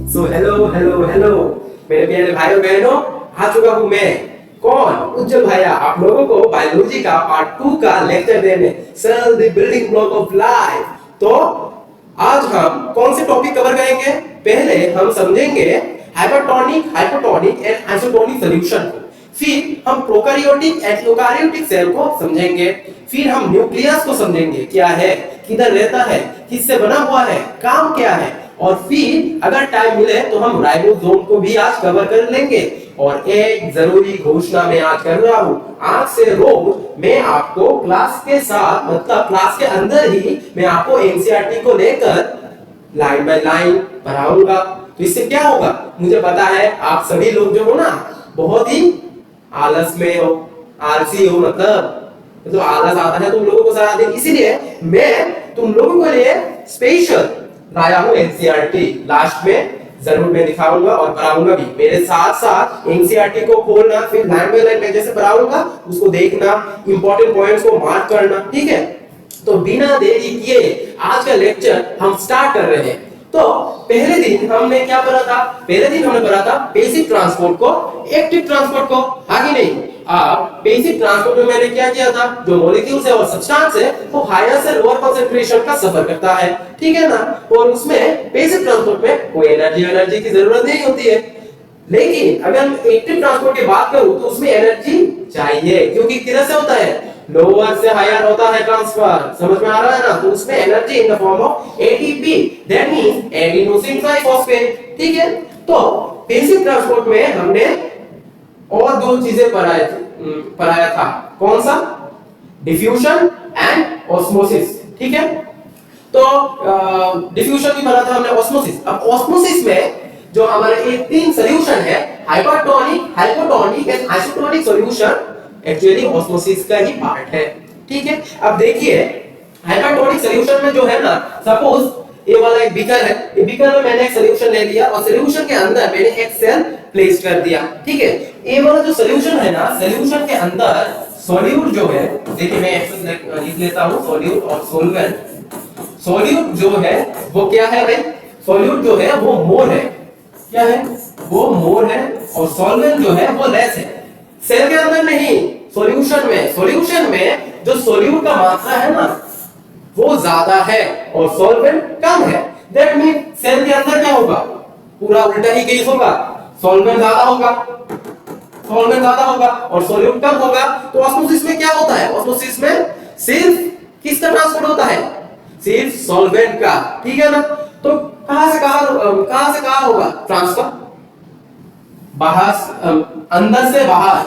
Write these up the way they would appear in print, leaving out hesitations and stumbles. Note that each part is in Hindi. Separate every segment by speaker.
Speaker 1: सो हेलो हेलो हेलो मेरे प्यारे भाइयों बहनों, आ चुका हूँ मैं। कौन? उज्जवल भैया, आप लोगों को बायोलॉजी का पार्ट 2 का लेक्चर देने, cell the building block of life. तो आज हम कौन से टॉपिक कवर करेंगे? पहले हम समझेंगे hypertonic, hypotonic and isotonic solution को। फिर हम प्रोकैरियोटिक एंड यूकैरियोटिक सेल को समझेंगे। फिर हम न्यूक्लियस को समझेंगे, क्या है, किधर रहता है, किससे बना हुआ है, काम क्या है। और फिर अगर टाइम मिले तो हम राइबोसोम को भी आज कवर कर लेंगे। और एक जरूरी घोषणा मैं आज कर रहा हूँ, आज से रोज मैं आपको क्लास के साथ, मतलब क्लास के अंदर ही मैं आपको एनसीईआरटी को लेकर लाइन बाय लाइन पढ़ाऊंगा। तो इससे क्या होगा, मुझे पता है आप सभी लोग जो हो ना, बहुत ही आलस में हो, आलसी हो, मतलब तो आलस आता है तुम लोगों को सारा दिन। इसीलिए मैं तुम लोगों के लिए स्पेशल लाया हूँ एनसीईआरटी। लास्ट में जरूर मैं दिखाऊंगा और पढ़ाऊंगा भी। मेरे साथ साथ एनसीईआरटी को खोलना, फिर लाइन बाय लाइन मैं जैसे पढ़ाऊंगा उसको देखना, इंपॉर्टेंट पॉइंट्स को मार्क करना, ठीक है। तो बिना देरी किए आज का लेक्चर हम स्टार्ट कर रहे हैं। तो पहले दिन हमने क्या पढ़ा था? पहले दिन हमने पढ़ा था बेसिक ट्रांसपोर्ट को, एक्टिव ट्रांसपोर्ट को, आगे नहीं। अब बेसिक ट्रांसपोर्ट में मैंने क्या किया था, जो मॉलिक्यूल्स है और सब्सटेंस है वो हायर से लोअर कंसंट्रेशन का सफर करता है, ठीक है ना। और उसमें बेसिक ट्रांसपोर्ट में कोई एनर्जी की जरूरत नहीं होती है। लेकिन अगर हम एक्टिव ट्रांसपोर्ट की बात करूं तो उसमें एनर्जी चाहिए, क्योंकि किधर से होता है, लोअर से हायर होता है ट्रांसफर। समझ में आ रहा है ना? तो उसमें energy in the form of ATP, that means adenosine triphosphate, ठीक है। तो बेसिक ट्रांसपोर्ट में हमने और दो चीजें पढ़ाया था। कौन सा? डिफ्यूजन एंड ऑस्मोसिस, ठीक है। तो डिफ्यूजन भी पढ़ा था हमने, ऑस्मोसिस। अब ऑस्मोसिस में जो हमारे ये तीन सॉल्यूशन है, hypertonic, hypotonic and isotonic solution, actually osmosis का ही पार्ट है, ठीक है। अब देखिए हाइपरटोनिक सॉल्यूशन में जो है ना, सपोज ये वाला एक बीकर है, ये बीकर में मैंने एक सॉल्यूशन ले लिया और सॉल्यूशन के अंदर मैंने एक सेल प्लेस कर दिया, ठीक है। ये वाला जो सॉल्यूशन है ना, सॉल्यूशन के अंदर सॉल्यूट जो है, देखिए मैं लिख लेता हूं, सॉल्यूट और सॉल्वेंट। सॉल्यूट जो है वो क्या है भाई? सॉल्यूट जो है वो मोर है, क्या है वो? मोर है। और सॉल्वेंट जो है वो लेस है। सेल के अंदर नहीं, सॉल्यूशन में। सॉल्यूशन में जो सॉल्यूट का मात्रा है ना वो ज्यादा है और सॉल्वेंट कम है। दैट मीन सेल के अंदर क्या होगा, पूरा उल्टा ही केस होगा। सॉल्वेंट ज्यादा होगा, सॉल्वेंट ज्यादा होगा और सॉल्यूट कम होगा। तो ऑस्मोसिस में क्या होता है? ऑस्मोसिस में सिर्फ किसका ट्रांसपोर्ट होता है? सिर्फ सॉल्वेंट का, ठीक है ना। तो कहां से कहां होगा ट्रांसफर? बाहर, अंदर से बाहर।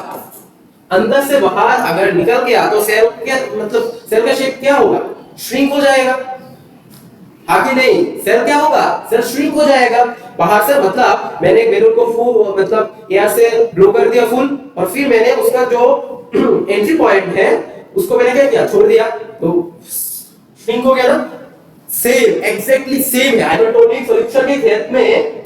Speaker 1: अंदर से बाहर अगर निकल गया तो सेल के, मतलब सेल का शेप क्या होगा? श्रिंक हो जाएगा, आगे नहीं। सेल क्या होगा? सेल श्रिंक हो जाएगा बाहर से। मतलब मैंने एक बैलून को फुल, मतलब यहां से ब्लो कर दिया फुल, और फिर मैंने उसका जो एंट्री पॉइंट है उसको मैंने क्या किया, छोड़ दिया, तो श्रिंक हो गया ना। सेम, एग्जैक्टली सेम है हाइड्रोटोनिक सॉल्यूशन के केस में।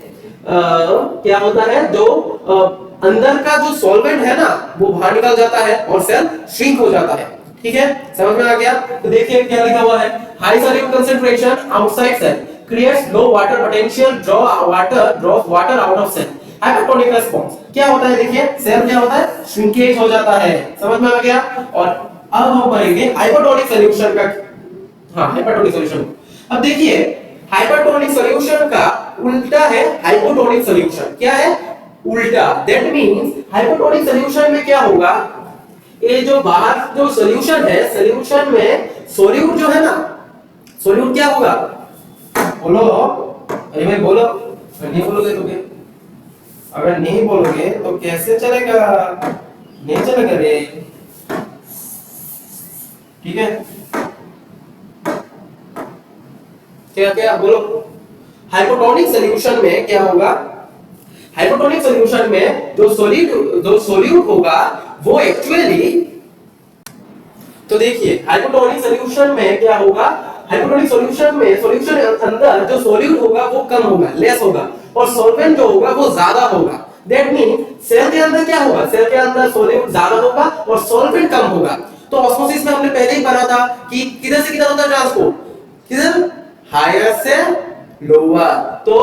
Speaker 1: क्या होता है, जो अंदर का जो सॉल्वेंट है ना वो बाहर निकल जाता है और सेल श्रिंक हो जाता है, ठीक है। समझ में आ गया? तो देखिए क्या लिखा हुआ है, high solute concentration outside cell creates low water potential, draws water out of cell. Hypotonic response क्या होता है? देखिए सेल क्या होता है, श्रिंकेज हो जाता है। समझ में आ गया? और अब हम पढ़ेंगे हाइपोटोनिक सॉल्यूशन का। हाँ, हाइपोटोनिक सॉल्यूशन। अब देखिए हाइपरटोनिक सॉल्यूशन का उल्टा है हाइपोटोनिक सॉल्यूशन। क्या है? उल्टा। दैट मींस हाइपोटोनिक सॉल्यूशन में क्या होगा, ये जो बाहर जो सॉल्यूशन है, सॉल्यूशन में सॉल्यूट जो है ना, सॉल्यूट क्या होगा? बोलो, अरे भाई बोलो। नहीं बोलोगे तो क्या? अगर नहीं बोलोगे तो कैसे चलेगा? नहीं चलेगा रे, ठीक है। क्या क्या बोलो? हाइपोटोनिक सॉल्यूशन में क्या होगा? हाइपोटोनिक सॉल्यूशन में जो सॉल्यूट होगा वो एक्चुअली, तो देखिए हाइपोटोनिक सॉल्यूशन में क्या होगा, हाइपोटोनिक सॉल्यूशन में सॉल्यूशन के अंदर जो सॉल्यूट होगा वो कम होगा, लेस होगा, और सॉल्वेंट जो होगा वो ज्यादा होगा। दैट मीन सेल के अंदर क्या होगा, सेल के अंदर सॉल्यूट ज्यादा होगा और सॉल्वेंट कम होगा। तो ऑस्मोसिस में हमने पहले ही पढ़ा था कि किधर से किधर होता है ट्रांसपोर्ट, किधर, हायर से लोअर। तो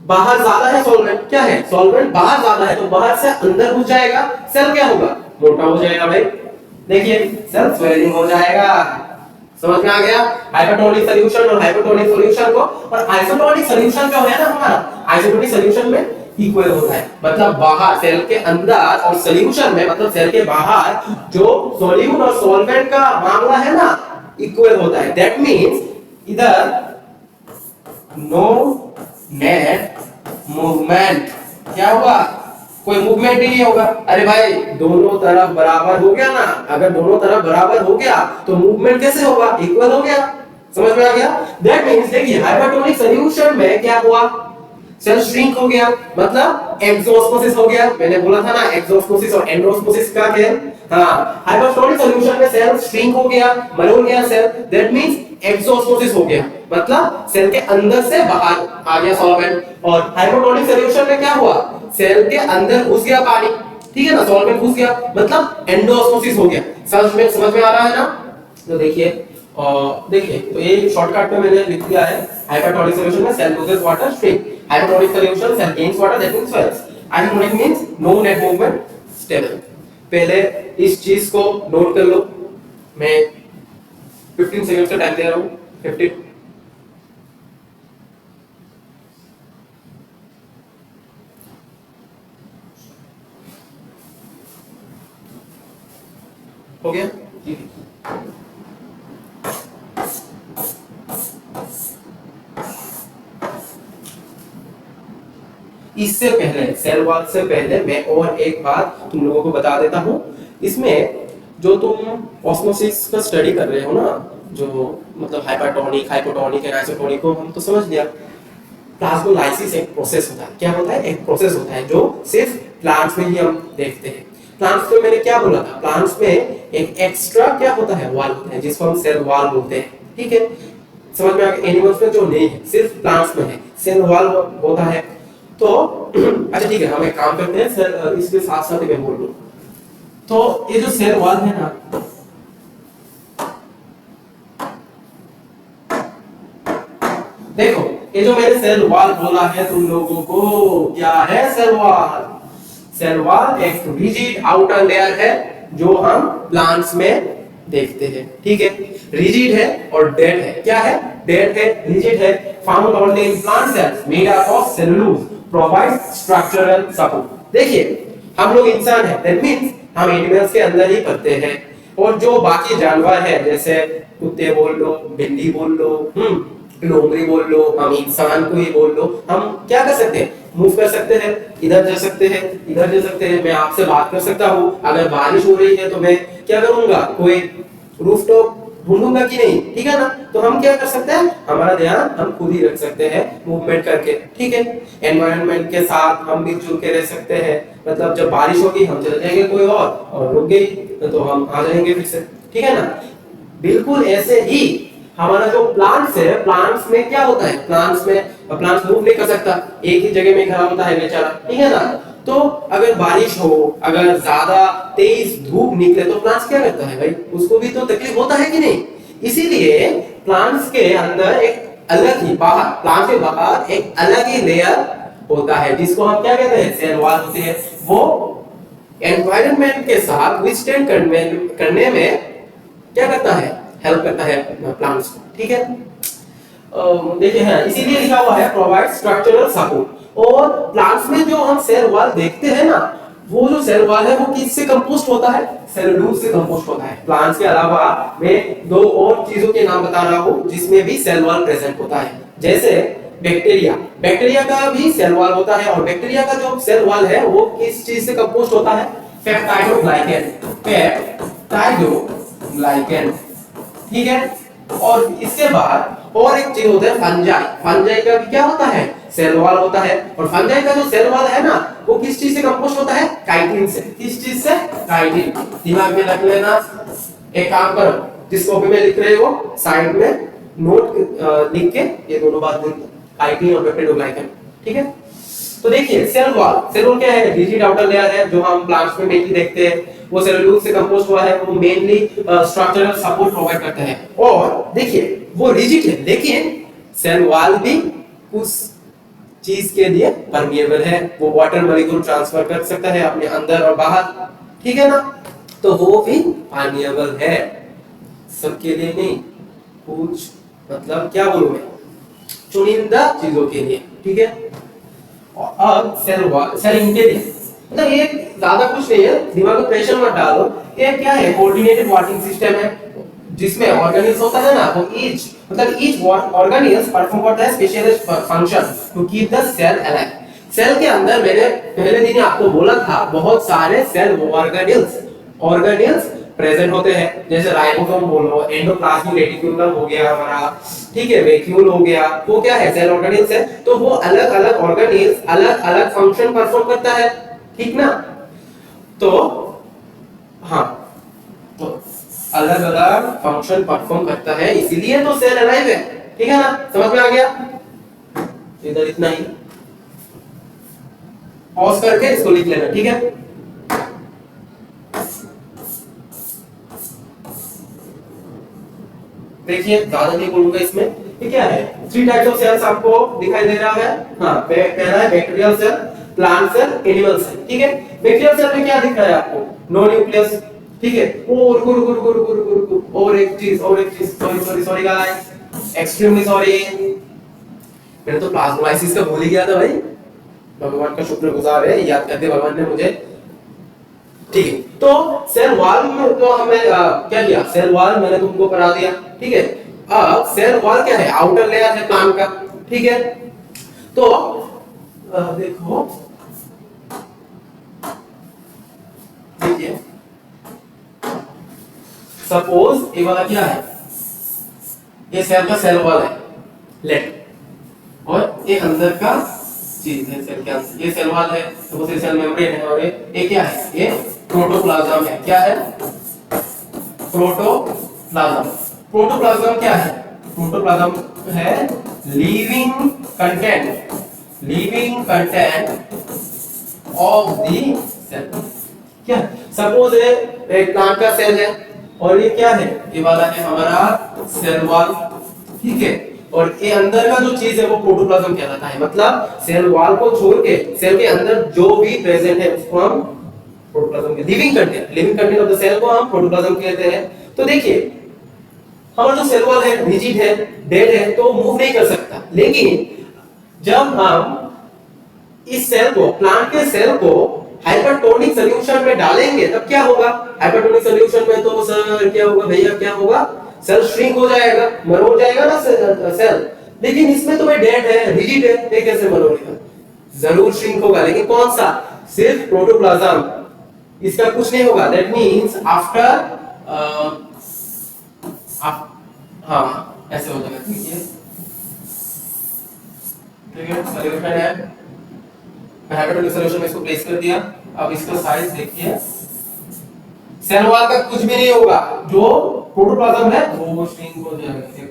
Speaker 1: बाहर ज्यादा है सॉल्वेंट, क्या है सॉल्वेंट बाहर ज्यादा है तो बाहर से अंदर घुस जाएगा, सेल क्या होगा मोटा हो जाएगा भाई। देखिए सेल स्वेलिंग हो जाएगा। समझ में आ गया हाइपरटोनिक सॉल्यूशन और हाइपोटोनिक सॉल्यूशन को। और आइसोटोनिक सॉल्यूशन जो है ना हमारा, आइसोटोनिक सॉल्यूशन में इक्वल होता है, मतलब बाहर सेल के अंदर और सॉल्यूशन में मतलब सेल के बाहर जो सॉल्यूट और सॉल्वेंट का मामला है ना इक्वल होता है। दैट मींस इधर नो नेट मूवमेंट, क्या हुआ कोई मूवमेंट ही नहीं होगा। अरे भाई दोनों तरफ बराबर हो गया ना, अगर दोनों तरफ बराबर हो गया तो मूवमेंट कैसे होगा, इक्वल हो गया। समझ में आ गया। दैट मींस देखिए हाइपरटोनिक सॉल्यूशन में क्या हुआ, सेल श्रिंक हो गया, मतलब एक्सोस्मोसिस हो गया। मैंने बोला था ना एक्सोस्मोसिस और एंडोस्मोसिस का खेल। हाँ हाइपरटोनिक सॉल्यूशन में सेल श्रिंक हो गया, मरोड़ गया सेल, दैट मींस एक्सोस्मोसिस हो गया, मतलब सेल के अंदर से बाहर आ गया सॉल्वेंट। और हाइपोटोनिक सॉल्यूशन में क्या हुआ, सेल के अंदर घुस गया पानी, ठीक है ना, सॉल्वेंट घुस गया मतलब एंडोस्मोसिस हो गया। समझ में आ रहा है ना। तो देखिए देखिए तो ये शॉर्टकट में मैंने लिख दिया है हाइपरटोनिक सॉल्यूशन में cell loses water shrink, hypotonic solution cell gains water that means swells, isotonic means no net movement stable. पहले इस चीज को नोट कर लो, मैं 15 सेकंड का टाइम दे रहा हूं। 15 हो गया जी। इससे पहले सेल वॉल से पहले मैं और एक बात तुम लोगों को बता देता हूं। इसमें जो तुम ऑस्मोसिस का स्टडी कर रहे हो ना, जो मतलब हाइपरटोनिक हाइपोटोनिक एंड आइसोटोनिक को हम तो समझ लिया। प्लाज्मोलाइसिस एक प्रोसेस होता है, क्या होता है एक प्रोसेस होता है जो सिर्फ प्लांट्स में ही हम देखते हैं। प्लांट्स में मैंने क्या बोला था, प्लांट्स में एक एक्स्ट्रा क्या होता है वॉल होता है जिसको हम सेल वॉल बोलते हैं, ठीक है। समझ में आ गया। एनिमल्स में जो नहीं है सिर्फ प्लांट्स में है सेल वॉल होता है। तो अच्छा ठीक है हम एक काम करते हैं इसके साथ साथ मैं बोल लूं। तो ये जो सेल वॉल है ना, देखो ये जो मैंने सेल वॉल बोला है तुम लोगों को, क्या है सेल वॉल। सेल वॉल एक रिजिड आउटर लेयर है जो हम प्लांट्स में देखते हैं, ठीक है। रिजिड है और डेड है, क्या है डेड है रिजिड है। Found only in plant cells made up of cellulose provide structural support. देखिए हम लोग इंसान है, दैट मींस हम एनिमल्स के अंदर ही पढ़ते हैं। और जो बाकी जानवर है जैसे कुत्ते बोल लो, बिल्ली बोल लो, लोमड़ी बोल लो, हम इंसान को ही बोल लो, हम क्या कर सकते हैं मूव कर सकते हैं, इधर जा सकते हैं इधर जा सकते हैं। मैं आपसे बात कर सकता हूँ, अगर बारिश हो रही है तो मैं क्या करूंगा कोई रूफटॉप ढूंढूंगा कि नहीं, ठीक है ना। तो हम क्या कर सकते हैं, हमारा ध्यान हम खुद ही रख सकते हैं मूवमेंट करके, ठीक है। एनवायरनमेंट के साथ हम मिलजुल के रह सकते हैं, मतलब जब बारिश होगी हम चले जाएंगे कोई और रुक गई तो हम आ जाएंगे फिर से, ठीक है ना। बिल्कुल ऐसे ही हमारा जो प्लांट्स है, प्लांट्स में क्या होता है, प्लांट्स मूव नहीं कर सकता, एक ही जगह में खड़ा होता है बेचारा, ठीक है ना। तो अगर बारिश हो, अगर ज्यादा तेज धूप निकले तो प्लांट्स क्या करता है भाई, उसको भी तो तकलीफ होता है कि नहीं। इसीलिए प्लांट्स के अंदर एक अलग ही बाहर, प्लांट के बाहर एक अलग ही लेयर होता है जिसको हम क्या कहते हैं सेल वॉल होती है। वो एनवायरनमेंट के साथ विथस्टैंड करने में क्या करता है, हेल्प करता है प्लांट्स को, ठीक है। देखिए है इसीलिए लिखा हुआ है प्रोवाइड स्ट्रक्चरल सपोर्ट। और प्लांट्स में जो हम सेल वॉल देखते हैं ना, वो जो सेल वॉल है वो किससे कंपोस्ट होता है, सेलुलोज से कंपोस्ट होता है। प्लांट्स के अलावा मैं दो और चीजों के नाम बता रहा हूँ जिसमें भी सेल वॉल प्रेजेंट होता है, जैसे बैक्टीरिया का भी सेल वॉल होता है। और बैक्टीरिया का जो सेल वॉल है वो किस चीज से कंपोस्ट होता है, पेप्टाइडोग्लाइकेन, ठीक है। और इसके बाद और एक चीज होता है फंजाई का भी क्या होता है सेल वॉल होता है। और फंजाई का जो सेल वॉल है ना वो किस चीज से कंपोस्ट होता है, काइटिन से। किस चीज से, काइटिन। दिमाग में रख लेना। एक काम करो जिस कॉपी में लिख रहे हो साइड में नोट लिख के ये दोनों बात बोल दो, काइटिन और पेप्टाइडोग्लाइकेन, ठीक है। तो देखिए सेल वॉल क्या है, रिजिड आउटर लेयर है जो हम प्लांट्स में मेनली देखते हैं। वो सेलुलोज से कंपोस्ट हुआ है, वो मेनली स्ट्रक्चरल सपोर्ट प्रोवाइड करते हैं। और देखिए वो रिजिड है लेकिन सेल वॉल भी कुछ चीज के लिए परमिएबल है, वो वाटर मॉलिक्यूल ट्रांसफर कर सकता है अपने अंदर और बाहर, ठीक है ना, तो वो भी परमिएबल है, सबके लिए नहीं, कुछ मतलब क्या बोलूं मैं, चुनिंदा चीजों के लिए, ठीक है। और अब सेल इंटेलिजेंस मतलब ये ज्यादा कुछ नहीं है, दिमाग में प्रेशर मत डालो, ये क्या है, कोऑर्डिनेटेड वर्किंग सिस्टम है जिसमें ऑर्गेनिल्स होता है ना, वो ईच ऑर्गेनिल्स परफॉर्म करता है specialist function to keep the cell alive. Cell के अंदर मैंने पहले दिन ही आपको बोला था बहुत सारे सेल ऑर्गेनिल्स प्रेजेंट होते हैं, जैसे राइबोसोम बोलो, एंडोप्लाज्मिक रेटिकुलम हो गया हमारा, ठीक है, वैक्यूल हो गया, वो क्या है, सेल ऑर्गेनिल्स है, तो वो अलग अलग ऑर्गेनिल्स अलग अलग फंक्शन परफॉर्म करता है, ठीक ना, तो हाँ, तो अलग अलग फंक्शन परफॉर्म करता है, इसीलिए तो सेल अलाइव है, ठीक है ना, समझ में आ गया, इधर इतना ही पॉज करके इसको लिख लेना, ठीक है। देखिए ज्यादा नहीं बोलूंगा इसमें, ये क्या है, 3 टाइप्स ऑफ सेल्स आपको दिखाई दे रहा है, हाँ, पहला है bacterial cell, plant cell, animal cell, ठीक है। बैक्टीरियल सेल में क्या दिख रहा है आपको, नो न्यूक्लियस, ठीक है, और रुको और एक चीज सॉरी गाइस, एक्सट्रीमली सॉरी, मैंने तो प्लाज्मोलाइसिस का भूल ही गया था भाई, भगवान का शुक्रगुजार है, याद करते भगवान ने मुझे, ठीक है। तो सेल वॉल में तो हमें क्या किया, सेल वॉल मैंने तुमको करा दिया, ठीक है। अब सेल वॉल क्या है, आउटर लेयर है प्लांट का, ठीक है। तो देखो देखिए, सपोज ये वाला क्या है, ये सेल का सेल वॉल है, लेट, और ये अंदर का चीज है सेल के अंदर, ये सेल वॉल है, तो वो सेल मेम्ब्रेन है, और ये क्या है, ये प्रोटोप्लाज्म है, क्या है, प्रोटोप्लाज्म। प्रोटोप्लाज्म क्या है, प्रोटोप्लाज्म है living content of the cell, क्या, सपोज एक प्लांट का सेल है, और ये क्या है, ये वाला है हमारा सेल वॉल, ठीक है, और ये अंदर का जो चीज है वो प्रोटोप्लाज्म कहलाता है, मतलब सेल वॉल को छोड़ के सेल के अंदर जो भी प्रेजेंट है उसको हम प्रोटोप्लाज्म के living content of the cell को हम प्रोटोप्लाज्म कहते हैं। तो देखिए हमारा जो सेल वॉल है रिजिड है, डेड है, तो मूव नहीं कर सकता, लेकिन जब हम इस सेल को, प्लांट के सेल को हाइपरटोनिक सॉल्यूशन में डालेंगे तब क्या होगा, हाइपरटोनिक सॉल्यूशन में तो सर क्या होगा भैया, क्या होगा, सेल श्रिंक हो जाएगा, मरोड़ जाएगा ना सेल, लेकिन इसमें तो भाई डेड है, रिजिड है, ये कैसे मरोड़ेगा, जरूर श्रिंक होगा, लेकिन कौन सा, सिर्फ प्रोटोप्लाज्म, इसका कुछ नहीं होगा, दैट मींस आफ्टर हाँ ऐसे हो जाएगा, ठीक है, सॉल्यूशन है, हाइड्रोजन सॉल्यूशन में इसको प्लेस कर दिया। अब इसका साइज देखिए, सेल वॉल का कुछ भी नहीं होगा, जो प्रोटोप्लाज्म है वो श्रिंक हो जाएगा,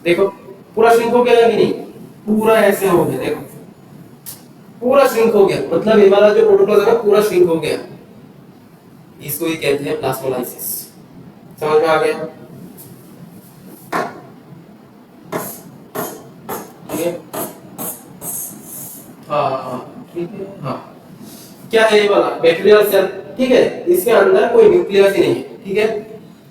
Speaker 1: देखो पूरा श्रिंक हो गया कि नहीं, पूरा ऐसे हो गया, देखो पूरा श्रिंक हो गया, मतलब ये वाला जो प्रोटोप्लाज्म है पूरा श्रिंक हो गया, इसको ही कहते हैं प्लाज्मोलाइसिस, समझ में आ गया, ठीक है, ठीक है, हाँ, क्या है ये वाला बैक्टीरियल सेल, ठीक है, इसके अंदर कोई न्यूक्लियस ही नहीं है, ठीक है,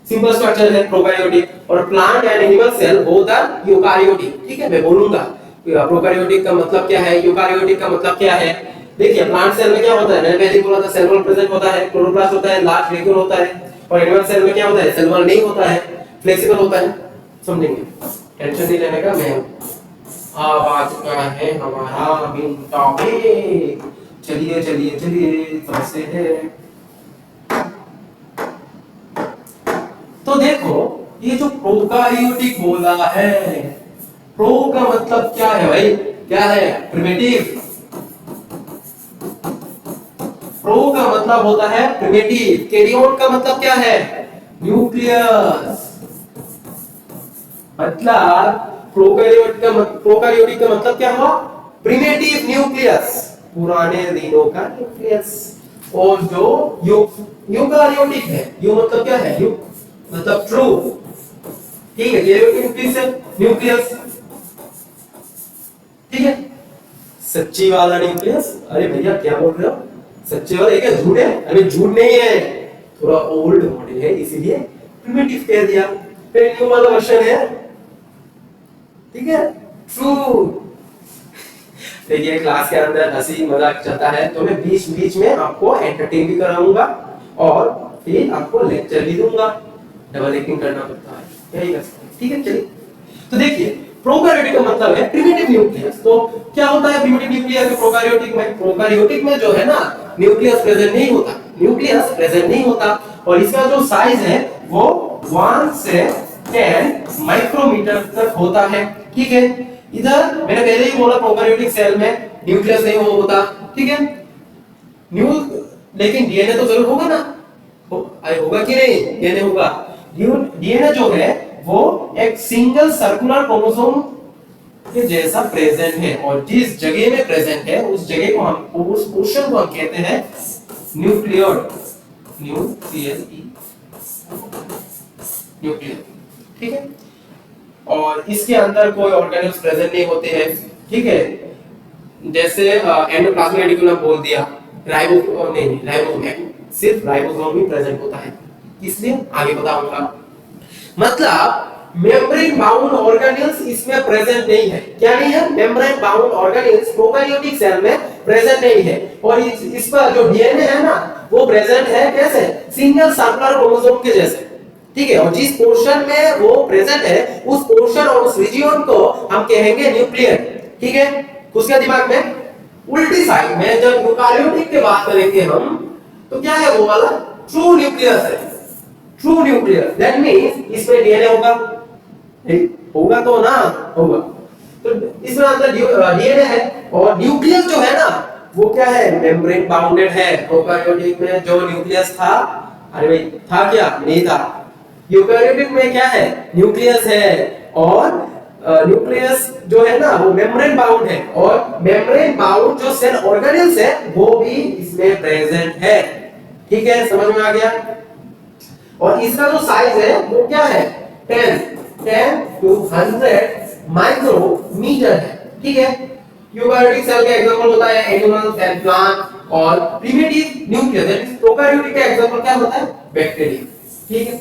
Speaker 1: सिंपल स्ट्रक्चर है प्रोकैरियोटिक, और plant and animal cell both are eukaryotic, ठीक है, मैं बोलूंगा प्रोकैरियोटिक का मतलब क्या है, यूकारियोटिक का मतलब क्या है। देखिए प्लांट सेल में क्या होता है, मैंने पहले बोला था सेल वॉल प्रेजेंट होता है, क्लोरोप्लास्ट होता है, लार्ज वैक्यूल होता है, और एनिमल सेल में क्या होता है, सेल वॉल नहीं होता है, फ्लेक्सिबल होता है, समझेंगे, टेंशन नहीं लेने का, मैं अब आ चुका है हमारा मेन टॉपिक, चलिए चलिए चलिए समझते हैं। तो देखो ये जो प्रोकैरियोटिक बोला है, प्रो का मतलब क्या है भाई, क्या है, प्रिमिटिव, प्रो का मतलब होता है प्रिमिटिव, कैरियोट का मतलब क्या है, न्यूक्लियस, मतलब प्रोकैरियोटिक का मतलब क्या हुआ, प्रिमिटिव न्यूक्लियस, पुराने दिनों का न्यूक्लियस, और जो यूकारियोटिक है, यू मतलब क्या है, यू मतलब ट्रू, ठीक है, कैरियोटिक न्यूक्लियस, ठीक है, सच्ची वाला न्यूक्लियस? अरे भैया क्या बोल रहे हो? सच्चे वाला? ये क्या झूठ है? अरे झूठ नहीं है, थोड़ा ओल्ड मॉडल है इसीलिए प्रिमिटिव कह दिया। फिर न्यू वाला वर्जन है, ठीक है, ट्रू। देखिए क्लास के अंदर हंसी मजाक चलता है तो मैं बीच बीच में आपको एंटरटेन भी कराऊंगा और फिर आपको लेक्चर भी दूंगा। डबल एक्टिंग करना पड़ता है, यही कर सकते हैं, ठीक है। चलिए तो देखिए प्रोकैरियोटिक का मतलब है प्रिमिटिव न्यूक्लियस। तो क्या होता है प्रिमिटिव न्यूक्लियस प्रोकैरियोटिक में? प्रोकैरियोटिक में जो है ना न्यूक्लियस प्रेजेंट नहीं होता, न्यूक्लियस प्रेजेंट नहीं होता, और इसका जो साइज है वो 1 से 10 माइक्रोमीटर तक होता है, ठीक है। इधर मैंने पहले ही बोला प्रोकैरियोटिक सेल में न्यूक्लियस नहीं होता, ठीक है। न्यू लेकिन डीएनए तो जरूर होगा ना, होगा कि नहीं? डीएनए होगा। डीएनए जो है वो एक सिंगल सर्कुलर क्रोमोसोम के जैसा प्रेजेंट है, और जिस जगह में प्रेजेंट है उस जगह को हम, उस पोर्शन को हम कहते हैं न्यूक्लियोइड, न्यूक्लियस, न्यूक्लियर, ठीक है। और इसके अंदर कोई ऑर्गेनेल्स प्रेजेंट नहीं होते हैं, ठीक है। जैसे एंडोप्लाज्मिक रेटिकुलम बोल दिया, राइबोसोम नहीं, राइबोसोम सिर्फ राइबोसोम ही प्रेजेंट होता है, इसलिए आगे बताऊंगा। मतलब मेम्ब्रेन बाउंड ऑर्गेनेल्स इसमें प्रेजेंट नहीं है। क्या नहीं है? Membrane bound organelles prokaryotic cell में प्रेजेंट नहीं है। और इस पर जो डीएनए है ना वो प्रेजेंट है कैसे? सिंगल सर्कुलर क्रोमोसोम के जैसे, ठीक है। और जिस पोर्शन में वो प्रेजेंट है उस पोर्शन और उस रीजियन को हम कहेंगे न्यूक्लियर, ठीक है। उसके दिमाग में उल्टी साइड में जब यूकारियोटिक की बात करेंगे हम तो क्या है वो वाला? ट्रू न्यूक्लियस है, ट्रू न्यूक्लियस। दैट मींस इसमें डीएनए होगा, होगा तो ना, होगा तो इसमें अंदर डीएनए है। और न्यूक्लियस जो है ना वो क्या है? मेम्ब्रेन बाउंडेड है। प्रोकैरियोटिक में जो न्यूक्लियस था, अरे भाई था क्या? नहीं था। यूकैरियोटिक में क्या है? न्यूक्लियस है, और न्यूक्लियस जो है ना वो मेम्ब्रेन बाउंड है, और मेम्ब्रेन बाउंड जो सेल ऑर्गेनेल्स है वो भी इसमें प्रेजेंट है, ठीक है। समझ में आ गया? और इसका जो साइज है वो क्या है? 10 to 100 माइक्रोमीटर है, ठीक है। यूकैरियोटिक सेल का एग्जांपल होता है एनिमल्स एंड प्लांट, और primitive nucleus that is prokaryotic का एग्जांपल क्या होता है? बैक्टीरिया, ठीक है।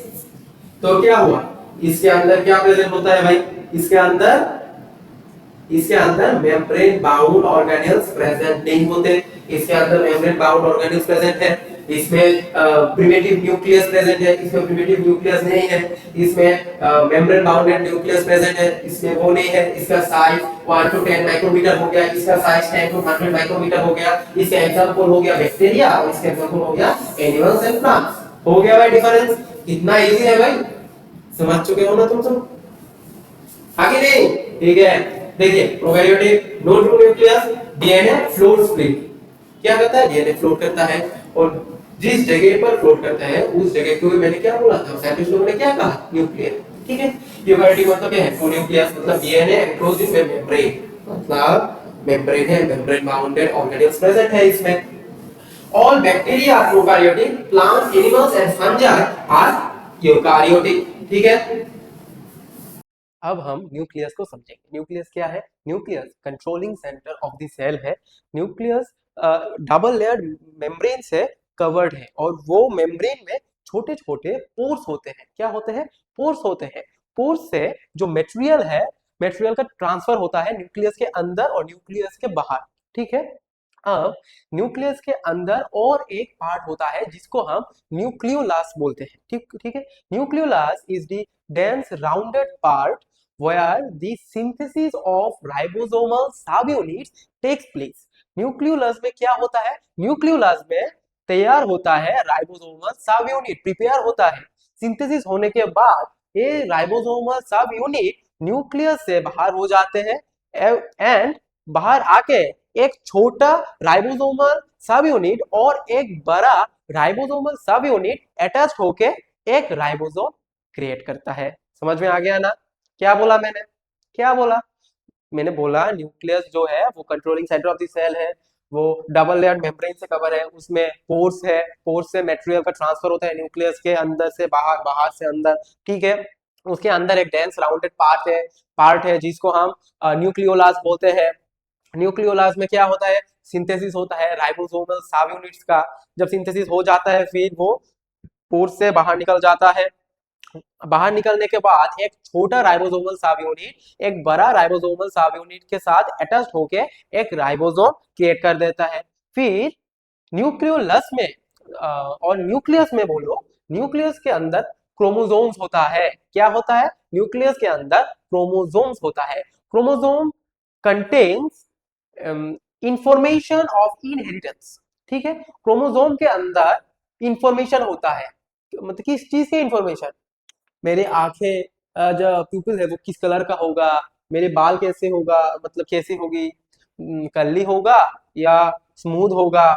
Speaker 1: तो क्या हुआ? इसके अंदर क्या प्रेजेंट होता है भाई? इसके अंदर मेम्ब्रेन बाउंड ऑर्गेनेल्स प्रेजेंट नहीं होते। इसके अंदर मेम्ब्रेन बाउंड ऑर्गेनेल्स प्रेजेंट है, इसमें प्रिमिटिव न्यूक्लियस प्रेजेंट है, इसमें प्रिमिटिव न्यूक्लियस नहीं है। इसमें मेम्ब्रेन बाउंडेड न्यूक्लियस प्रेजेंट है, इसमें वो नहीं है। इसका साइज 1 to 10 माइक्रोमीटर हो गया, इसका साइज 10 to 100 माइक्रोमीटर हो गया। इसका एग्जांपल हो गया बैक्टीरिया, और इसका एग्जांपल हो गया एनिमल्स एंड प्लांट्स। हो गया भाई डिफरेंस? कितना इजी है भाई, समझ चुके हो ना तुम सब? आगे नहीं, ठीक है। देखिए prokaryotic no true nucleus, DNA float split. क्या करता है? डीएनए फ्लोट करता है, और जिस जगह पर फ्लोट करता है उस जगह को मैंने क्या बोला था? साइंटिस्ट लोगों ने क्या कहा? न्यूक्लियर, ठीक है। यूकैरियोटिक मतलब क्या है? ट्रू न्यूक्लियस मतलब डीएनए एनक्लोज्ड इन मेम्ब्रेन, मतलब मेम्ब्रेन है, मेम्ब्रेन बाउंडेड ऑर्गेनेल्स प्रेजेंट है इसमें। All bacteria are prokaryotic, plants, animals and fungi are eukaryotic, ठीक है। अब हम न्यूक्लियस को समझेंगे। न्यूक्लियस क्या है? Nucleus controlling centre of the cell है। न्यूक्लियस डबल लेयर्ड मेम्ब्रेन से कवर्ड है, और वो मेम्ब्रेन में छोटे छोटे पोर्स होते हैं। क्या होते हैं? पोर्स होते हैं। पोर्स से जो मटेरियल है, मटेरियल का ट्रांसफर होता है न्यूक्लियस के अंदर और न्यूक्लियस के बाहर, ठीक है। अब न्यूक्लियस के अंदर और एक पार्ट होता है जिसको हम न्यूक्लियोलास बोलते हैं, ठीक ठीक है। Nucleolus is the dense rounded part where the synthesis of ribosomal subunits takes place। Nucleolus में क्या होता है? न्यूक्लियोलस में तैयार होता है राइबोसोमल सब यूनिट, प्रिपेयर होता है। सिंथेसिस होने के बाद ये राइबोसोमल सब यूनिट न्यूक्लियस से बाहर हो जाते हैं, एंड बाहर आके एक छोटा राइबोसोमल सब यूनिट और एक बड़ा राइबोसोमल सब यूनिट अटैच होके एक राइबोसोम क्रिएट करता है। समझ में आ गया ना? क्या बोला मैंने? क्या बोला? मैंने बोला न्यूक्लियस जो है वो controlling centre of the cell है, वो डबल लेयर्ड मेम्ब्रेन से कवर है, उसमें पोर्स है, पोर्स से मटेरियल का ट्रांसफर होता है न्यूक्लियस के अंदर से बाहर, बाहर से अंदर, ठीक है। उसके अंदर एक डेंस राउंडेड पार्ट है जिसको हम न्यूक्लियोलास बोलते हैं,
Speaker 2: न्यूक्लियोलास में क्या होता है, सिंथेसिस होता है राइबोसोमल सब यूनिट्स का। जब सिंथेसिस हो जाता है फिर वो पोर से बाहर निकल जाता है। बाहर निकलने के बाद एक छोटा राइबोसोमल सब यूनिट एक बड़ा राइबोसोमल सब यूनिट के साथ अटैच होके एक राइबोसोम क्रिएट कर देता है। फिर न्यूक्लियोलस में और न्यूक्लियस में बोलो, न्यूक्लियस के अंदर क्रोमोसोम्स होता है। क्या होता है, न्यूक्लियस के अंदर क्रोमोसोम्स होता है। Chromosome contains information of inheritance. ठीक है, क्रोमोसोम के अंदर इंफॉर्मेशन होता है, मतलब किस चीज के इंफॉर्मेशन, मेरे आंखें जो प्यूपिल है वो किस कलर का होगा, मेरे बाल कैसे होगा, मतलब कैसी होगी, कर्ली होगा या स्मूथ होगा,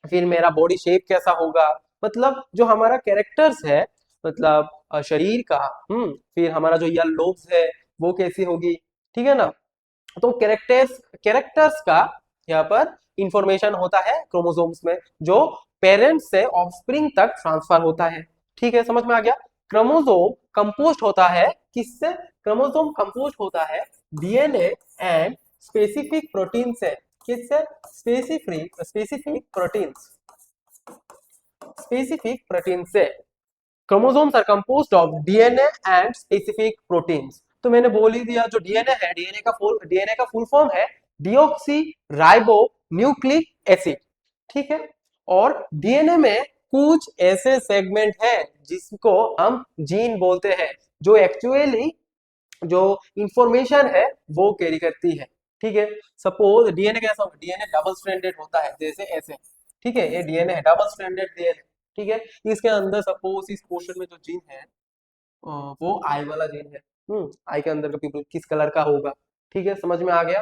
Speaker 2: फिर मेरा बॉडी शेप कैसा होगा, मतलब जो हमारा कैरेक्टर्स है, मतलब शरीर का। फिर हमारा जो ईयर लोब्स है वो कैसी होगी, ठीक है ना। तो कैरेक्टर्स कैरेक्टर्स का यहाँ पर इंफॉर्मेशन होता है क्रोमोसोम्स में, जो पेरेंट्स से ऑफस्प्रिंग तक ट्रांसफर होता है। ठीक है, समझ में आ गया। क्रोमोसोम कंपोस्ट होता है किससे, क्रोमोसोम कंपोस्ट होता है डीएनए एंड स्पेसिफिक प्रोटीन से। किससे, specific specific proteins, specific protein से। Chromosomes are composed of DNA and specific proteins. तो मैंने बोल ही दिया, जो डीएनए है, डीएनए का फुल फॉर्म है डीऑक्सी राइबो न्यूक्लिक एसिड। ठीक है, और डीएनए में कुछ ऐसे सेगमेंट है जिसको हम जीन बोलते हैं, जो एक्चुअली जो इंफॉर्मेशन है वो कैरी करती है। ठीक है, सपोज डीएनए कैसा होगा, डीएनए डबल स्ट्रैंडेड होता है, जैसे ऐसे। ठीक है, ये डीएनए है, डबल स्ट्रैंडेड डीएनए। ठीक है, इसके अंदर सपोज इस पोर्शन में जो जीन है वो आई वाला जीन है। आई के अंदर का पीपल किस कलर का होगा। ठीक है, समझ में आ गया।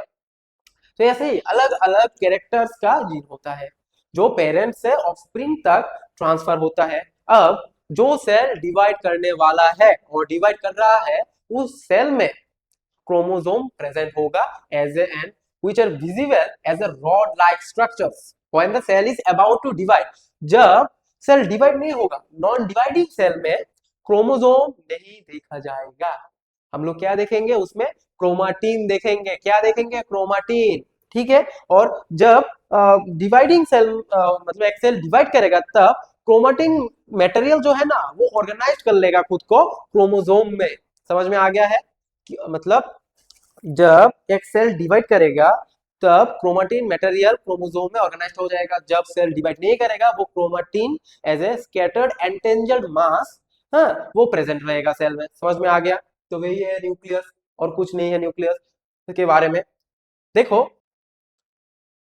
Speaker 2: तो ऐसे ही अलग अलग कैरेक्टर्स का जीन होता है जो पेरेंट्स से ऑफस्प्रिंग तक ट्रांसफर होता है। अब जो सेल डिवाइड करने वाला है और डिवाइड कर रहा है, उस सेल में chromosome present होगा as a and which are visible as a rod like structures when the cell is about to divide। जब सेल डिवाइड नहीं होगा, नॉन डिवाइडिंग सेल में क्रोमोसोम नहीं देखा जाएगा। हम लोग क्या देखेंगे उसमें, क्रोमाटीन देखेंगे। क्या देखेंगे, क्रोमाटीन। ठीक है, और जब डिवाइडिंग सेल मतलब एक सेल डिवाइड करेगा तब क्रोमाटीन मटेरियल जो है ना वो ऑर्गेनाइज कर लेगा खुद को क्रोमोसोम में। समझ में आ गया है मतलब जब एक सेल डिवाइड करेगा तब क्रोमाटिन मटेरियल क्रोमोसोम में ऑर्गेनाइज हो जाएगा। जब सेल डिवाइड नहीं करेगा वो क्रोमाटिन एज ए स्कैटर्ड एंटेंजल्ड मास, हाँ, वो प्रेजेंट रहेगा सेल में। समझ में आ गया। तो वही है न्यूक्लियस, और कुछ नहीं है न्यूक्लियस के बारे में। देखो,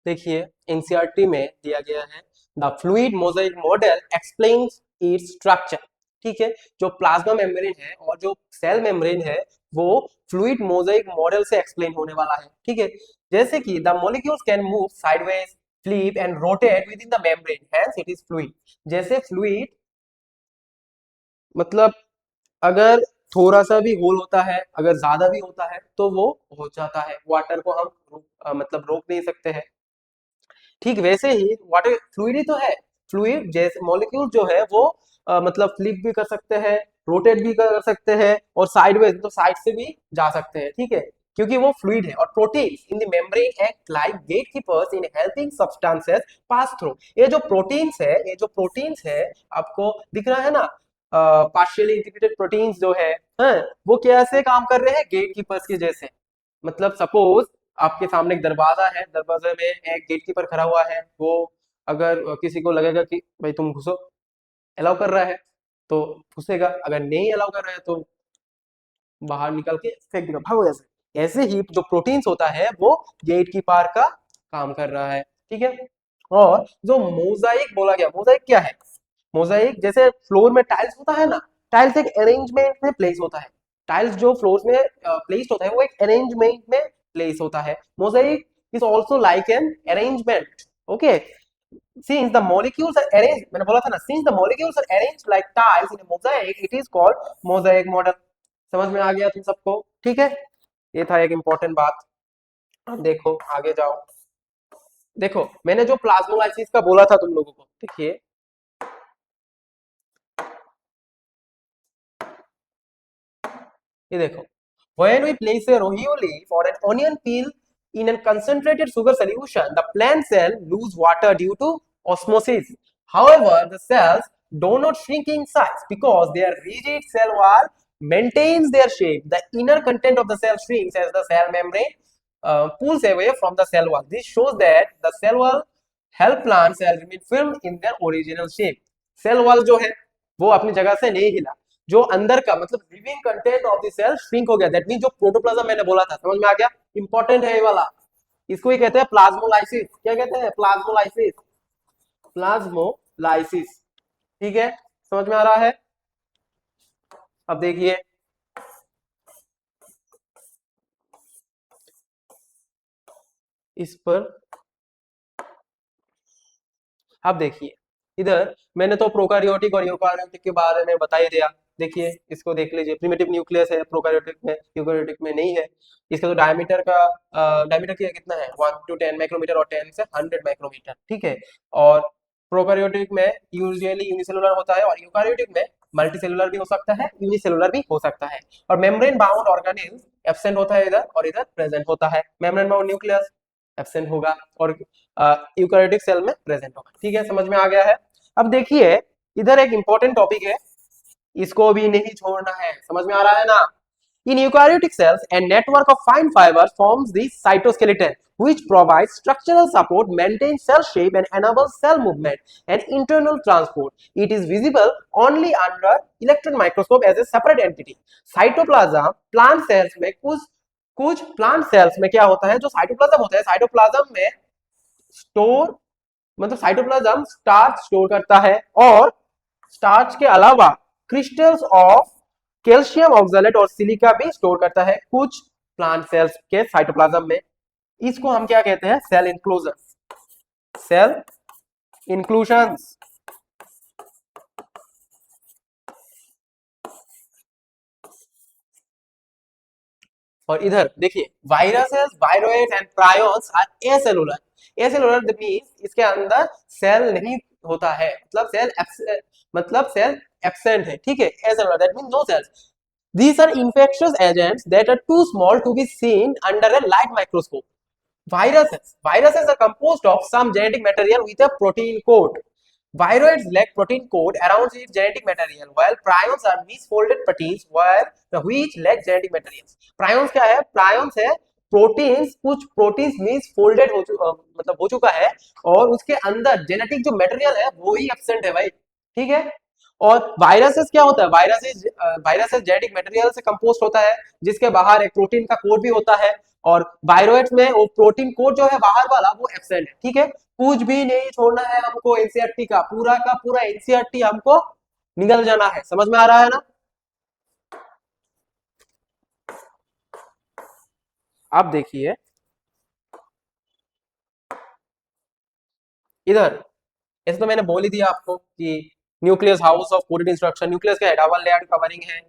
Speaker 2: देखिए एनसीईआरटी में दिया गया है the fluid Mosaic model explains its structure. ठीक है, जो प्लाज्मा मेम्ब्रेन है और जो सेल मेम्ब्रेन है वो फ्लूइड मोजाइक मॉडल से एक्सप्लेन होने वाला है। ठीक है, जैसे कि the molecules can move sideways, flip and rotate with in the membrane, hence it is fluid. जैसे फ्लूइड मतलब अगर थोड़ा सा भी होल होता है, अगर ज्यादा भी होता है तो वो हो जाता है। वाटर को हम मतलब रोक नहीं सकते हैं। ठीक वैसे ही वाटर फ्लूइड ही तो है। फ्लूइड जैसे मॉलिक्यूल जो है वो मतलब फ्लिप भी कर सकते हैं, रोटेट भी कर सकते हैं, और साइडवेज तो साइड से भी जा सकते हैं। ठीक है, क्योंकि वो फ्लूइड है। और proteins in the membrane act like gatekeepers in helping substances pass through. ये जो प्रोटीन्स है आपको दिख रहा है ना, पार्शियली इंटीग्रेटेड प्रोटीन्स जो है, हाँ, वो कैसे काम कर रहे हैं, गेटकीपर्स के जैसे। मतलब सपोज आपके सामने एक दरवाजा है, दरवाजे में एक गेटकीपर खड़ा हुआ है, वो अगर किसी को लगेगा कि भाई तुम घुसो, अलाउ कर रहा है तो घुसेगा, अगर नहीं अलाउ कर रहा है तो बाहर निकल के फेंक देगा, भागो ऐसे। ऐसे ही जो प्रोटीन्स होता है वो गेट की पार का काम कर रहा है। ठीक है, और जो मोजाइक बोला गया, मोजाइक क्या है, मोजाइक जैसे फ्लोर में टाइल्स होता है ना, टाइल्स एक अरेंजमेंट में प्लेस होता है। टाइल्स जो फ्लोर में प्लेस्ड होता है वो एक अरेंजमेंट में प्लेस होता है। Mosaic is also like an arrangement. Okay, since the molecules are arranged, मैंने बोला था ना, since the molecules are arranged like tiles in a mosaic, it is called mosaic model। समझ में आ गया तुम सबको। ठीक है, ये था एक इंपॉर्टेंट बात। अब देखो आगे जाओ। देखो मैंने जो प्लाज्मोलाइसिस का बोला था तुम लोगों को, देखिए ये देखो, when we place a rohio leaf or an onion peel in a concentrated sugar solution, the plant cell lose water due to osmosis. However, the cells do not shrink in size because their rigid cell wall maintains their shape. The inner content of the cell shrinks as the cell membrane pulls away from the cell wall. This shows that the cell wall help plant cell remain firm in their original shape. Cell wall जो है वो अपनी जगह से नहीं हिला, जो अंदर का मतलब living content of the cell shrink हो गया। दैट मीन जो प्रोटोप्लाज्म मैंने बोला था, समझ में आ गया? इंपॉर्टेंट है ये वाला, इसको ही कहते हैं प्लाज्मोलाइसिस। क्या कहते हैं? Plasmolysis, plasmolysis. ठीक है, समझ में आ रहा है? अब देखिए, इस पर अब देखिए, इधर मैंने तो प्रोकैरियोटिक और यूकारियोटिक के बारे में बता ही दिया। देखिए, इसको देख लीजिए, प्रिमिटिव न्यूक्लियस है प्रोकैरियोटिक में, यूकारियोटिक में नहीं है। इसका तो डायमीटर का डायमीटर कितना है? 1 to 10 माइक्रोमीटर और 10 से 100 माइक्रोमीटर। ठीक है, और प्रोकैरियोटिक में यूजुअली यूनिसेलुलर होता है और यूकारियोटिक में मल्टीसेलुलर भी हो सकता है, यूनिसेलुलर भी हो सकता है। और मेम्ब्रेन बाउंड ऑर्गेनेल्स एब्सेंट होता है इधर, और इधर प्रेजेंट होता है। मेम्ब्रेन बाउंड न्यूक्लियस एब्सेंट होगा और यूकैरियोटिक सेल में प्रेजेंट होगा। ठीक है, समझ में आ गया है? अब देखिए, इधर एक इंपॉर्टेंट टॉपिक है, इसको भी नहीं छोड़ना है। समझ में आ रहा है ना? In eukaryotic cells, a network of fine fibers forms the cytoskeleton, which provides structural support, maintains cell shape, and enables cell movement and internal transport. It is visible only under electron microscope as a separate entity. Cytoplasm, plant cells में कुछ प्लांट सेल्स में क्या होता है, जो साइटोप्लाज्म होता है, साइटोप्लाज्म में स्टोर मतलब साइटोप्लाज्म स्टार्च स्टोर करता है, और स्टार्च के अलावा क्रिस्टल्स ऑफ कैल्शियम ऑक्सलेट और सिलिका भी स्टोर करता है कुछ प्लांट सेल्स के साइटोप्लाज्म में। इसको हम क्या कहते हैं? Cell inclusion, cell inclusions. और इधर देखिए, viruses, viroids and prions are acellular. Acellular means इसके अंदर सेल नहीं होता है, मतलब सेल एब्सेंट है। ठीक है, acellular that means no cells. These are infectious agents that are too small to be seen under a light microscope. Viruses are composed of some genetic material with a protein coat. Viroids lack protein coat around its genetic material, while prions are misfolded proteins which lack genetic materials. Prions क्या है? Prions है प्रोटीन्स, कुछ प्रोटीन्स मिसफोल्डेड मतलब हो चुका है, और उसके अंदर जेनेटिक जो मटेरियल है वो ही एब्सेंट है भाई। ठीक है, और वायरसेस क्या होता है? वायरसेस जेनेटिक मटेरियल से कंपोस्ट होता है, जिसके बाहर एक प्रोटीन का कोड भी होता है, और वायरोइड्स में वो प्रोटीन कोड जो है बाहर वाला वो एब्सेंट है। ठीक है, कुछ भी नहीं छोड़ना है हमको एनसीईआरटी का पूरा एनसीईआरटी हमको निकल जाना है। समझ में आ रहा है ना? अब देखिए, इधर ऐसे तो मैंने बोल ही दिया आपको कि nucleus house of coded instruction. Nucleus क्या है? डबल लेयर्ड कवरिंग है,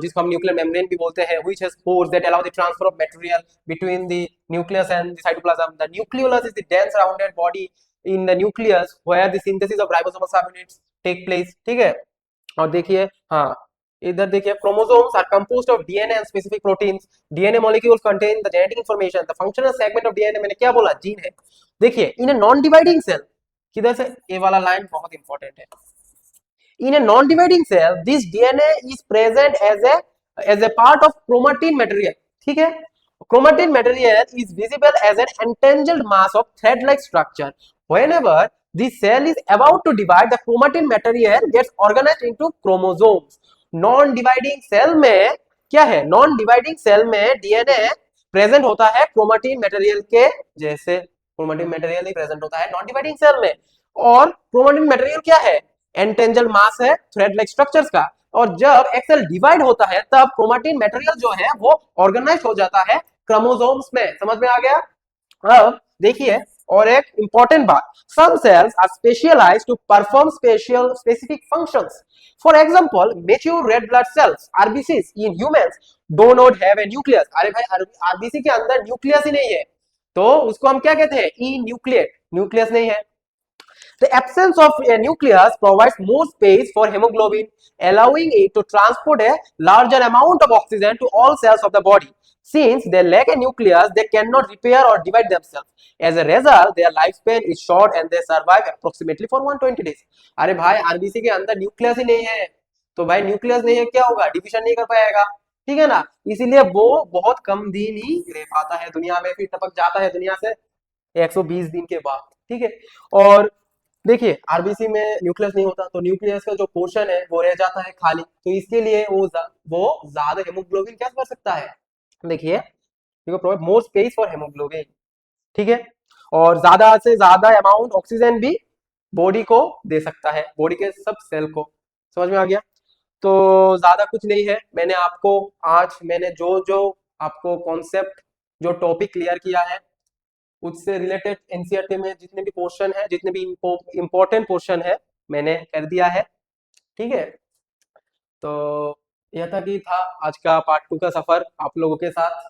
Speaker 2: जिसको हम न्यूक्लियर मेम्ब्रेन भी बोलते हैं, which has pores that allow the transfer of material between the nucleus and the cytoplasm. The nucleolus is the dense rounded body in the nucleus where the synthesis of ribosomal subunits take place. ठीक है, और देखिए, हाँ इधर देखिए, chromosomes are composed of DNA and specific proteins. DNA molecules contain the genetic information. The functional segment of DNA, मैंने क्या बोला? जीन है। देखिए, इन ए नॉन डिवाइडिंग सेल, किधर से? ये वाला लाइन बहुत इंपॉर्टेंट है। In a non-dividing cell, this DNA is present as a part of chromatin material. ठीक है, chromatin material is visible as an entangled mass of thread-like structure. Whenever the cell is about to divide, the chromatin material gets organized into chromosomes. Non-dividing cell में क्या है? Non-dividing cell में DNA प्रेजेंट होता है क्रोमाटिन मटेरियल के जैसे। क्रोमाटिन मटेरियल ही प्रेजेंट होता है नॉन डिवाइडिंग सेल में, और क्रोमाटिन मटेरियल क्या है? एंटेंजल मास है थ्रेड लाइक स्ट्रक्चर्स का। और जब एक सेल डिवाइड होता है तब क्रोमाटिन मटेरियल जो है वो ऑर्गेनाइज हो जाता है क्रोमोसोम्स में। समझ में आ गया? अब देखिए, और एक इंपॉर्टेंट बात, some cells are specialized to perform specific functions. For example, mature red blood cells RBCs in humans do not have a nucleus. अरे भाई, आरबीसी के अंदर न्यूक्लियस ही नहीं है, तो उसको हम क्या कहते हैं? इन्यूक्लिएट, न्यूक्लियस नहीं है। The absence of a nucleus provides more space for hemoglobin, allowing it to transport a larger amount of oxygen to all cells of the body. Since they lack a nucleus, they cannot repair or divide themselves. As a result, their lifespan is short and they survive approximately for 120 days. अरे भाई आरबीसी के अंदर न्यूक्लियस ही नहीं है, तो भाई न्यूक्लियस नहीं है क्या होगा, डिविजन नहीं कर पाएगा, ठीक है ना, इसीलिए वो बहुत कम दिन ही रह पाता है दुनिया में, फिर टपक जाता है दुनिया से 120 दिन के बाद, ठीक है। और देखिए आरबीसी में न्यूक्लियस नहीं होता, तो न्यूक्लियस का जो पोर्शन है वो रह जाता है खाली, तो इसके लिए वो ज्यादा हेमोग्लोबिन क्या कर सकता है, देखिए provide more space for haemoglobin, ठीक है, और ज्यादा से ज्यादा अमाउंट ऑक्सीजन भी बॉडी को दे सकता है, बॉडी के सब सेल को, समझ में आ गया। तो ज्यादा कुछ नहीं है, मैंने आपको आज मैंने जो जो आपको कॉन्सेप्ट जो टॉपिक क्लियर किया है उससे रिलेटेड एनसीईआरटी में जितने भी पोर्शन है, जितने भी इंपॉर्टेंट पोर्शन है मैंने कर दिया है, ठीक है। तो यह था कि था आज का पार्ट 2 का सफर आप लोगों के साथ।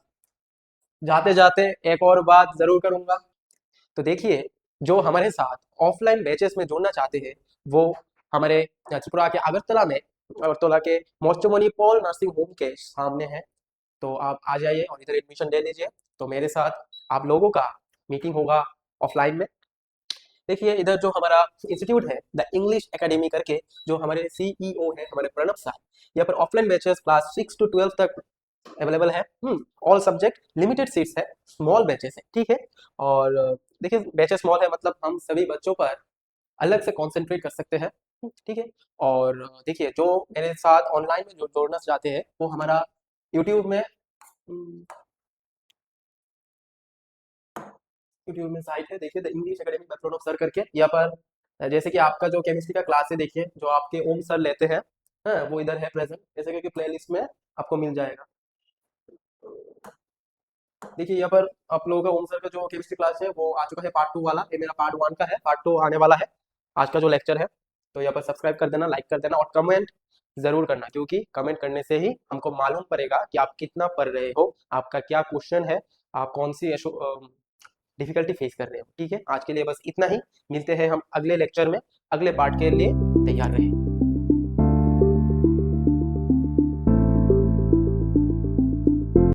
Speaker 2: जाते जाते एक और बात जरूर करूंगा, तो देखिए जो हमारे साथ ऑफलाइन बैचेस में जुड़ना चाहते हैं वो हमारे त्रिपुरा के अगरतला के मोस्टोमोनी पॉल नर्सिंग होम के सामने है, तो आप आ जाइए और इधर एडमिशन ले लीजिए, तो मेरे साथ आप लोगों का मीटिंग होगा ऑफलाइन में। देखिए इधर जो हमारा इंस्टीट्यूट है द इंग्लिश एकेडमी करके, जो हमारे सीईओ है हमारे प्रणब सर, यहाँ पर ऑफलाइन बैचेस क्लास 6 to 12 तक अवेलेबल है, ऑल सब्जेक्ट, लिमिटेड सीट्स है, स्मॉल बैचेस है, ठीक है। और देखिए बैचेस स्मॉल है मतलब हम सभी बच्चों पर अलग से कंसंट्रेट कर सकते हैं, ठीक है। और देखिए जो मेरे साथ ऑनलाइन में जो जोड़ना चाहते हैं वो हमारा यूट्यूब में यूट्यूब में साइट है, देखिए the English academy by Pranab sir करके, यहाँ पर जैसे कि आपका जो केमिस्ट्री का क्लास है देखिए जो आपके ओम सर लेते हैं, हाँ, वो इधर है प्रेजेंट, जैसे कि प्लेलिस्ट में आपको मिल जाएगा। देखिए यहाँ पर आप लोगों का ओम सर का जो केमिस्ट्री क्लास है वो आ चुका है पार्ट 2 वाला, ये मेरा पार्ट 1 का है, पार्ट 2 आने वाला है आज का जो लेक्चर है। तो यहाँ पर सब्सक्राइब कर देना, लाइक कर देना और कमेंट जरूर करना, क्योंकि कमेंट करने से ही हमको मालूम पड़ेगा कि आप कितना पढ़ रहे हो, आपका क्या क्वेश्चन है, आप कौन सी डिफिकल्टी फेस कर रहे हो, ठीक है। आज के लिए बस इतना ही, मिलते हैं हम अगले लेक्चर में, अगले पार्ट के लिए तैयार रहें।